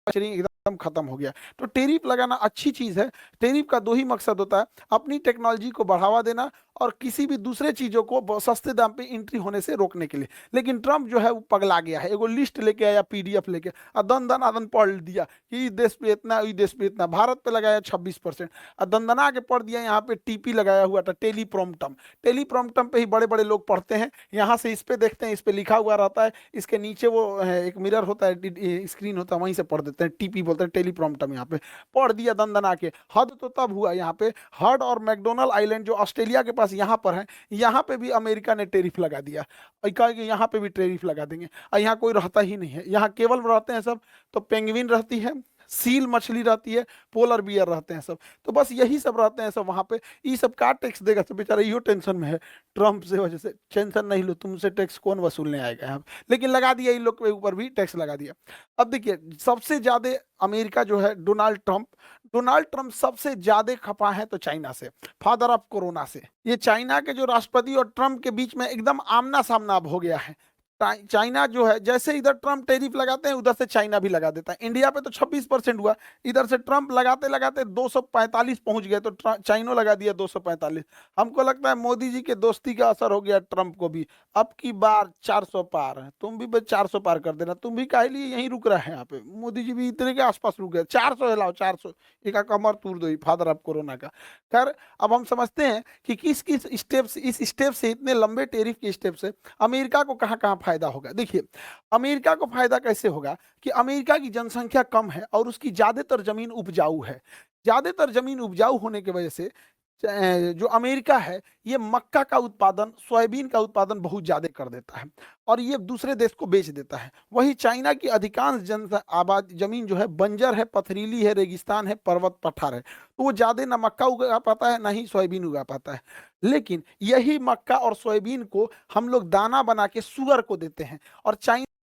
Manufacturing एकदम खत्म हो गया। तो टेरिफ लगाना अच्छी चीज है। टेरिफ का दो ही मकसद होता है, अपनी टेक्नोलॉजी को बढ़ावा देना और किसी भी दूसरे चीजों को सस्ते दाम पे एंट्री होने से रोकने के लिए। लेकिन ट्रम्प जो है वो पगला गया है, एगो लिस्ट लेके आया, पीडीएफ लेके दन दन आदन पढ़ दिया कि इस देश पे इतना, इस देश पे इतना, भारत पे लगाया 26%, दंदना के पढ़ दिया। यहाँ पे टीपी लगाया हुआ था, टेलीप्रॉम्प्टम। टेलीप्रॉम्प्टम पे ही बड़े बड़े लोग पढ़ते हैं, यहाँ से इस पे देखते हैं, इस पे लिखा हुआ रहता है, इसके नीचे वो एक मिरर होता है, स्क्रीन होता है, वहीं से पढ़ देते हैं। टीपी बोलते हैं, टेलीप्रॉम्प्टम। यहाँ पे पढ़ दिया दंदना के। हद तो तब हुआ यहाँ पे, हर्ड और मैकडोनल्ड आइलैंड जो ऑस्ट्रेलिया के पास यहाँ पर है, यहाँ पे भी अमेरिका ने टेरिफ लगा दिया। और कहा कि यहाँ पे भी टेरिफ लगा देंगे, और यहाँ कोई रहता ही नहीं है, यहाँ केवल रहते हैं सब तो पेंगुइन रहती है, सील मछली रहती है, पोलर बियर रहते हैं सब। तो बस यही सब रहते हैं सब वहां पे। ये सब का टैक्स देगा सब, बेचारा इहो टेंशन में है ट्रम्प से वजह से। टेंशन नहीं लो, तुमसे टैक्स कौन वसूलने आएगा यहाँ पे। लेकिन लगा दिया, इन लोग के ऊपर भी टैक्स लगा दिया। अब देखिए, सबसे ज्यादा अमेरिका जो है, डोनाल्ड ट्रम्प सबसे ज्यादा खपा है तो चाइना से, फादर ऑफ कोरोना से। ये चाइना के जो राष्ट्रपति और ट्रम्प के बीच में एकदम आमना सामना अब हो गया है। चाइना जो है, जैसे इधर ट्रम्प टैरिफ लगाते हैं उधर से चाइना भी लगा देता है। इंडिया पे तो 26% हुआ, इधर से ट्रम्प लगाते लगाते 245 पहुंच गए, तो चाइनो लगा दिया 245। हमको लगता है मोदी जी के दोस्ती का असर हो गया ट्रम्प को भी। अब की बार 400 पार है, तुम भी बस 400 पार कर देना। तुम भी काहे लिए यहीं रुक रहे हैं यहाँ पे, मोदी जी भी इतने के आसपास रुक गए। 400 हिलाओ, 400 एक कमर तोड़ दो फादर ऑफ कोरोना का। खैर, अब हम समझते हैं कि किस किस स्टेप से, इस स्टेप से, इतने लंबे टेरिफ के स्टेप से अमेरिका को कहाँ कहाँ फायदा होगा। देखिए, अमेरिका को फायदा कैसे होगा कि अमेरिका की जनसंख्या कम है और उसकी ज्यादातर जमीन उपजाऊ है। ज्यादातर जमीन उपजाऊ होने की वजह से जो अमेरिका है, ये मक्का का उत्पादन, सोयाबीन का उत्पादन बहुत ज्यादा कर देता है और ये दूसरे देश को बेच देता है। वही चाइना की अधिकांश जन आबाद जमीन जो है बंजर है, पथरीली है, रेगिस्तान है, पर्वत पठार है, तो वो ज्यादा ना मक्का उगा पाता है ना ही सोयाबीन उगा पाता है। लेकिन यही मक्का और सोयाबीन को हम लोग दाना बना के सुअर को देते हैं, और चाइना